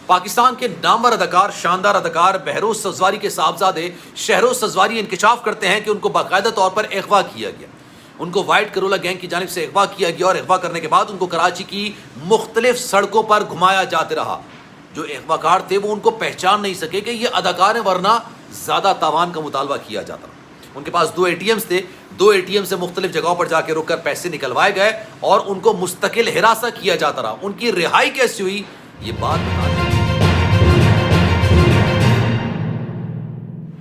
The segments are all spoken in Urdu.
پاکستان کے نامور اداکار، شاندار اداکار بہروز سزواری کے صاحبزادے شہروز سزواری انکشاف کرتے ہیں کہ ان کو باقاعدہ طور پر اغوا کیا گیا. ان کو وائٹ کرولا گینگ کی جانب سے اغوا کیا گیا اور اغوا کرنے کے بعد ان کو کراچی کی مختلف سڑکوں پر گھمایا جاتے رہا. جو اغوا کار تھے وہ ان کو پہچان نہیں سکے کہ یہ اداکار ہیں، ورنہ زیادہ تاوان کا مطالبہ کیا جاتا. ان کے پاس 2 ATMs تھے، 2 ATM سے مختلف جگہوں پر جا کے رک کر پیسے نکلوائے گئے اور ان کو مستقل ہراساں کیا جاتا رہا. ان کی رہائی کیسی ہوئی یہ بات بتا دیں.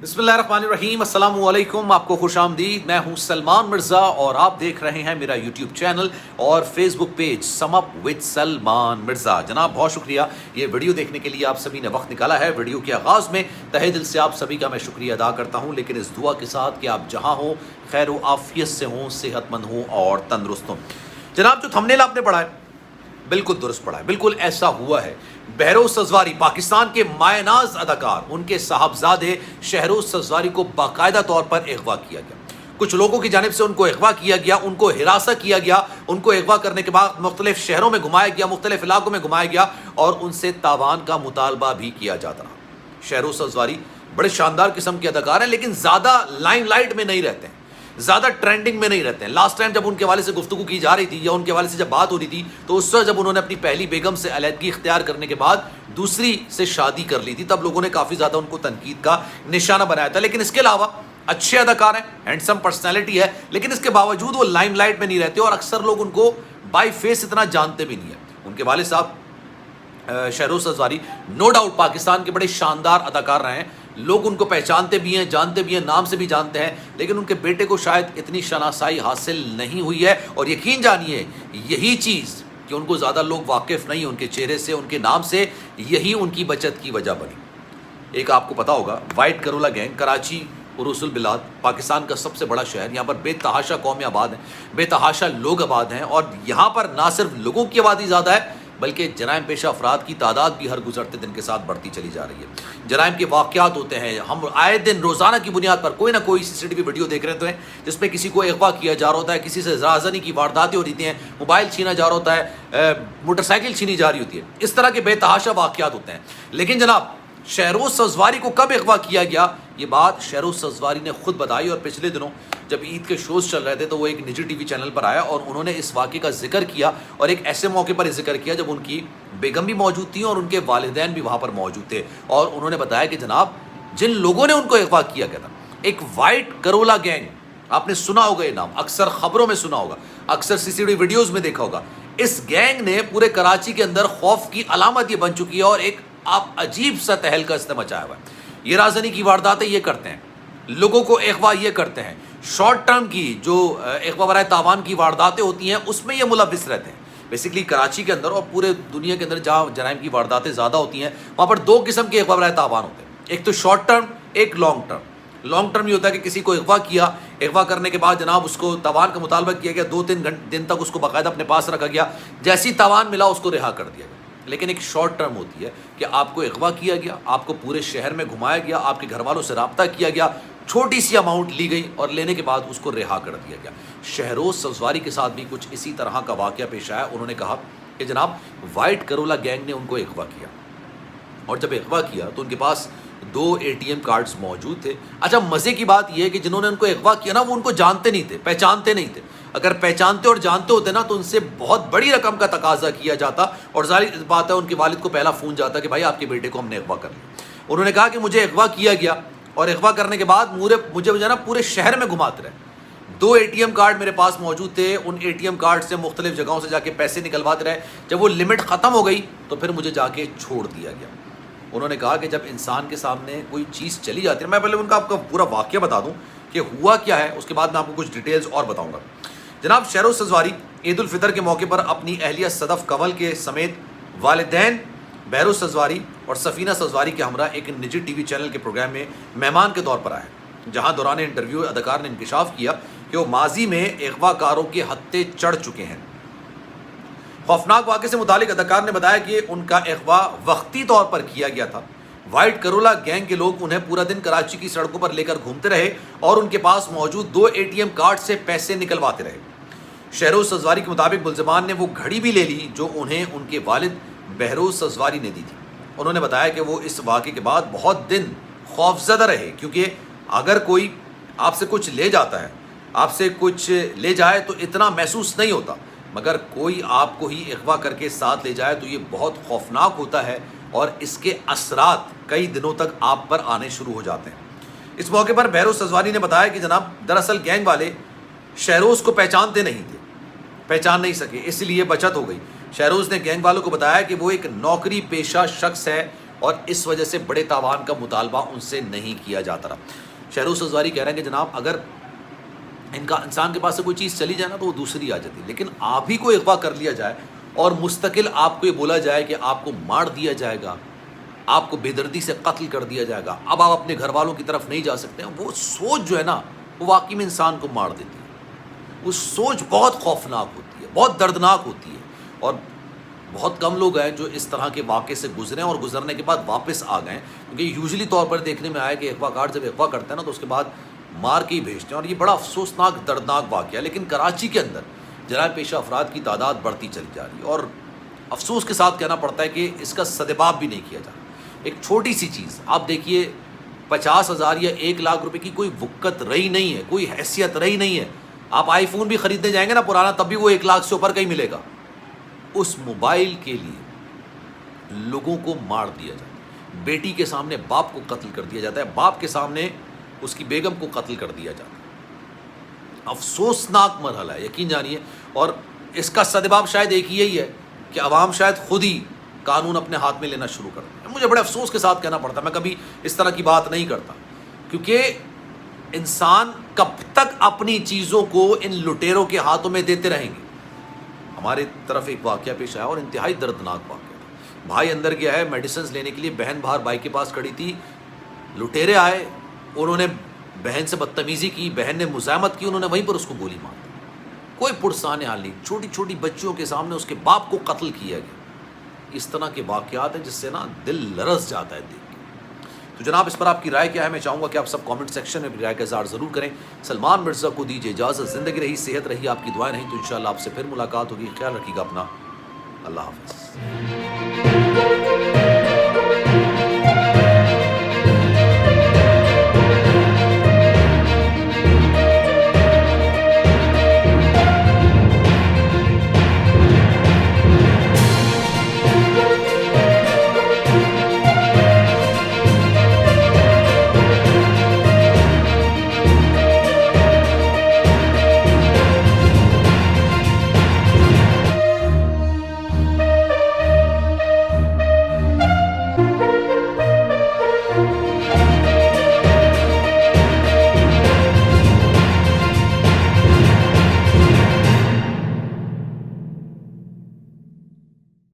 بسم اللہ الرحمن الرحیم، السلام علیکم، آپ کو خوش آمدید. میں ہوں سلمان مرزا اور آپ دیکھ رہے ہیں میرا یوٹیوب چینل اور Facebook page sum up with Salman Mirza. جناب بہت شکریہ یہ ویڈیو دیکھنے کے لیے آپ سبھی نے وقت نکالا ہے. ویڈیو کے آغاز میں تہہ دل سے آپ سبھی کا میں شکریہ ادا کرتا ہوں، لیکن اس دعا کے ساتھ کہ آپ جہاں ہوں خیر و عافیت سے ہوں، صحت مند ہوں اور تندرست ہوں. جناب جو تھمبنیل آپ نے پڑھا ہے بالکل درست پڑھا ہے، بالکل ایسا ہوا ہے. بہروز سزواری پاکستان کے مایہ ناز اداکار، ان کے صاحبزادے شہروز سزواری کو باقاعدہ طور پر اغوا کیا گیا. کچھ لوگوں کی جانب سے ان کو اغوا کیا گیا، ان کو ہراساں کیا گیا. ان کو اغوا کرنے کے بعد مختلف شہروں میں گھمایا گیا، مختلف علاقوں میں گھمایا گیا اور ان سے تاوان کا مطالبہ بھی کیا جاتا رہا. شہروز سزواری بڑے شاندار قسم کے اداکار ہیں، لیکن زیادہ لائم لائٹ میں نہیں رہتے ہیں، زیادہ ٹرینڈنگ میں نہیں رہتے ہیں. لاسٹ ٹائم جب ان کے والد سے گفتگو کی جا رہی تھی یا ان کے والد سے جب بات ہو رہی تھی تو اس وقت جب انہوں نے اپنی پہلی بیگم سے علیحدگی اختیار کرنے کے بعد دوسری سے شادی کر لی تھی، تب لوگوں نے کافی زیادہ ان کو تنقید کا نشانہ بنایا تھا. لیکن اس کے علاوہ اچھے اداکار ہیں، ہینڈسم پرسنالٹی ہے، لیکن اس کے باوجود وہ لائم لائٹ میں نہیں رہتے اور اکثر لوگ ان کو بائی فیس اتنا جانتے بھی نہیں ہیں. ان کے والد صاحب شہروز سزواری نو ڈاؤٹ پاکستان کے بڑے شاندار اداکار رہے ہیں. لوگ ان کو پہچانتے بھی ہیں، جانتے بھی ہیں، نام سے بھی جانتے ہیں، لیکن ان کے بیٹے کو شاید اتنی شناسائی حاصل نہیں ہوئی ہے. اور یقین جانیے یہی چیز کہ ان کو زیادہ لوگ واقف نہیں ان کے چہرے سے، ان کے نام سے، یہی ان کی بچت کی وجہ بنی. ایک آپ کو پتا ہوگا وائٹ کرولا گینگ کراچی عروس البلاد پاکستان کا سب سے بڑا شہر، یہاں پر بے تحاشا قومیں آباد ہیں، بے تحاشا لوگ آباد ہیں اور یہاں پر نہ صرف لوگوں کی آبادی زیادہ ہے بلکہ جرائم پیشہ افراد کی تعداد بھی ہر گزرتے دن کے ساتھ بڑھتی چلی جا رہی ہے. جرائم کے واقعات ہوتے ہیں، ہم آئے دن روزانہ کی بنیاد پر کوئی نہ کوئی CCTV ویڈیو دیکھ رہے ہوتے ہیں جس پہ کسی کو اغوا کیا جا رہا ہوتا ہے، کسی سے رازنی کی وارداتیں ہو رہی ہیں، موبائل چھینا جا رہا ہوتا ہے، موٹر سائیکل چھینی جا رہی ہوتی ہے. اس طرح کے بے تحاشا واقعات ہوتے ہیں. لیکن جناب شہروز سزواری کو کب اغوا کیا گیا یہ بات شہروز سزواری نے خود بتائی. اور پچھلے دنوں جب عید کے شوز چل رہے تھے تو وہ ایک نجی TV چینل پر آیا اور انہوں نے اس واقعے کا ذکر کیا اور ایک ایسے موقع پر ذکر کیا جب ان کی بیگم بھی موجود تھی اور ان کے والدین بھی وہاں پر موجود تھے. اور انہوں نے بتایا کہ جناب جن لوگوں نے ان کو اغوا کیا گیا تھا، ایک وائٹ کرولا گینگ، آپ نے سنا ہوگا یہ نام، اکثر خبروں میں سنا ہوگا، اکثر CCTV ویڈیوز میں دیکھا ہوگا. اس گینگ نے پورے کراچی کے اندر خوف کی علامت یہ بن چکی ہے اور ایک آپ عجیب سا تہلکہ اس نے مچایا ہوا ہے. یہ رازنی کی وارداتیں یہ کرتے ہیں، لوگوں کو اغوا یہ کرتے ہیں، شارٹ ٹرم کی جو اغوا برائے تاوان کی وارداتیں ہوتی ہیں اس میں یہ ملوث رہتے ہیں. بیسیکلی کراچی کے اندر اور پورے دنیا کے اندر جہاں جرائم کی وارداتیں زیادہ ہوتی ہیں وہاں پر 2 قسم کے اغوا برائے تاوان ہوتے ہیں، ایک تو شارٹ ٹرم، ایک لانگ ٹرم. لانگ ٹرم یہ ہوتا ہے کہ کسی کو اغوا کیا، اغوا کرنے کے بعد جناب اس کو تاوان کا مطالبہ کیا گیا، 2-3 دن تک اس کو باقاعدہ اپنے پاس رکھا گیا، جیسی تاوان ملا اس کو رہا کر دیا گیا. لیکن ایک شارٹ ٹرم ہوتی ہے کہ آپ کو اغوا کیا گیا، آپ کو پورے شہر میں گھمایا گیا، آپ کے گھر والوں سے رابطہ کیا گیا، چھوٹی سی اماؤنٹ لی گئی اور لینے کے بعد اس کو رہا کر دیا گیا. شہروز سزواری کے ساتھ بھی کچھ اسی طرح کا واقعہ پیش آیا. انہوں نے کہا کہ جناب وائٹ کرولا گینگ نے ان کو اغوا کیا اور جب اغوا کیا تو ان کے پاس 2 ATM کارڈز موجود تھے. اچھا مزے کی بات یہ ہے کہ جنہوں نے ان کو اغوا کیا نا وہ ان کو جانتے نہیں تھے، پہچانتے نہیں تھے. اگر پہچانتے اور جانتے ہوتے نا تو ان سے بہت بڑی رقم کا تقاضا کیا جاتا اور ظاہر بات ہے ان کے والد کو پہلا فون جاتا کہ بھائی آپ کے بیٹے کو ہم نے اغوا کر لیا. انہوں نے کہا کہ مجھے اغوا کیا گیا اور اغوا کرنے کے بعد مجھے نا پورے شہر میں گھماتے رہے. 2 ATM کارڈ میرے پاس موجود تھے، ان ATM کارڈ سے مختلف جگہوں سے جا کے پیسے نکلواتے رہے. جب وہ لمٹ ختم ہو گئی تو پھر مجھے جا کے چھوڑ دیا گیا. انہوں نے کہا کہ جب انسان کے سامنے کوئی چیز چلی جاتی ہے، میں پہلے ان کا آپ کا پورا واقعہ بتا دوں کہ ہوا کیا ہے، اس کے بعد میں آپ کو کچھ ڈیٹیلز اور بتاؤں گا. جناب شہروز سزواری عید الفطر کے موقع پر اپنی اہلیہ صدف کنول کے سمیت والدین بہروز سزواری اور سفینہ سزواری کے ہمراہ ایک نجی TV چینل کے پروگرام میں مہمان کے طور پر آئے، جہاں دوران انٹرویو اداکار نے انکشاف کیا کہ وہ ماضی میں اغوا کاروں کے ہتھے چڑھ چکے ہیں. خوفناک واقعے سے متعلق اداکار نے بتایا کہ ان کا اغوا وقتی طور پر کیا گیا تھا. وائٹ کرولا گینگ کے لوگ انہیں پورا دن کراچی کی سڑکوں پر لے کر گھومتے رہے اور ان کے پاس موجود 2 ATM کارڈ سے پیسے نکلواتے رہے. شہروز سزواری کے مطابق ملزمان نے وہ گھڑی بھی لے لی جو انہیں ان کے والد بہروز سزواری نے دی تھی. انہوں نے بتایا کہ وہ اس واقعے کے بعد بہت دن خوفزدہ رہے، کیونکہ اگر کوئی آپ سے کچھ لے جاتا ہے، آپ سے کچھ لے جائے تو اتنا محسوس نہیں ہوتا، مگر کوئی آپ کو ہی اغوا کر کے ساتھ لے جائے تو یہ بہت خوفناک ہوتا ہے، اور اس کے اثرات کئی دنوں تک آپ پر آنے شروع ہو جاتے ہیں۔ اس موقع پر بہروز سزوانی نے بتایا کہ جناب دراصل گینگ والے شہروز کو پہچانتے نہیں تھے، پہچان نہیں سکے، اس لیے بچت ہو گئی۔ شہروز نے گینگ والوں کو بتایا کہ وہ ایک نوکری پیشہ شخص ہے اور اس وجہ سے بڑے تاوان کا مطالبہ ان سے نہیں کیا جاتا رہا۔ شہروز سزواری کہہ رہے ہیں کہ جناب اگر انسان کے پاس سے کوئی چیز چلی جائے نا تو وہ دوسری آ جاتی ہے، لیکن آپ ہی کو اغوا کر لیا جائے اور مستقل آپ کو یہ بولا جائے کہ آپ کو مار دیا جائے گا، آپ کو بے دردی سے قتل کر دیا جائے گا، اب آپ اپنے گھر والوں کی طرف نہیں جا سکتے ہیں، وہ سوچ جو ہے نا وہ واقعی میں انسان کو مار دیتی ہے۔ وہ سوچ بہت خوفناک ہوتی ہے، بہت دردناک ہوتی ہے، اور بہت کم لوگ ہیں جو اس طرح کے واقعے سے گزرے ہیں اور گزرنے کے بعد واپس آ گئے ہیں، کیونکہ یوزلی طور پر دیکھنے میں آیا کہ اغوا کار جب اغوا کرتے ہیں نا تو اس کے بعد مار کے ہی بھیجتے ہیں، اور یہ بڑا افسوسناک دردناک واقعہ ہے۔ لیکن کراچی کے اندر جرائم پیشہ افراد کی تعداد بڑھتی چلی جا رہی ہے، اور افسوس کے ساتھ کہنا پڑتا ہے کہ اس کا سدباب بھی نہیں کیا جا رہا۔ ایک چھوٹی سی چیز آپ دیکھیے، 50,000 یا 1,00,000 روپے کی کوئی وقت رہی نہیں ہے، کوئی حیثیت رہی نہیں ہے۔ آپ آئی فون بھی خریدنے جائیں گے نا پرانا، تب بھی وہ 1,00,000 سے اوپر کا ہی ملے گا۔ اس موبائل کے لیے لوگوں کو مار دیا جاتا ہے، بیٹی کے سامنے باپ کو قتل کر دیا جاتا ہے، باپ کے سامنے اس کی بیگم کو قتل کر دیا جاتا ہے۔ افسوسناک مرحلہ ہے، یقین جانیے، اور اس کا سدباب شاید ایک ہی یہی ہے کہ عوام شاید خود ہی قانون اپنے ہاتھ میں لینا شروع کر دیں۔ مجھے بڑے افسوس کے ساتھ کہنا پڑتا ہے، میں کبھی اس طرح کی بات نہیں کرتا، کیونکہ انسان کب تک اپنی چیزوں کو ان لٹیروں کے ہاتھوں میں دیتے رہیں گے۔ ہمارے طرف ایک واقعہ پیش آیا اور انتہائی دردناک واقعہ تھا۔ بھائی اندر گیا ہے میڈیسنز لینے کے لیے، بہن باہر بھائی کے پاس کھڑی تھی، لٹیرے آئے، انہوں نے بہن سے بدتمیزی کی، بہن نے مزاحمت کی، انہوں نے وہیں پر اس کو گولی مار دی۔ کوئی پرسان حال نہیں، چھوٹی چھوٹی بچیوں کے سامنے اس کے باپ کو قتل کیا گیا۔ اس طرح کے واقعات ہیں جس سے نا دل لرز جاتا ہے دیکھ کے۔ تو جناب اس پر آپ کی رائے کیا ہے؟ میں چاہوں گا کہ آپ سب کامنٹ سیکشن میں اپنی رائے کا اظہار ضرور کریں۔ سلمان مرزا کو دیجیے اجازت، زندگی رہی، صحت رہی، آپ کی دعائیں رہیں تو انشاءاللہ آپ سے پھر ملاقات ہوگی۔ خیال رکھیے گا اپنا، اللہ حافظ۔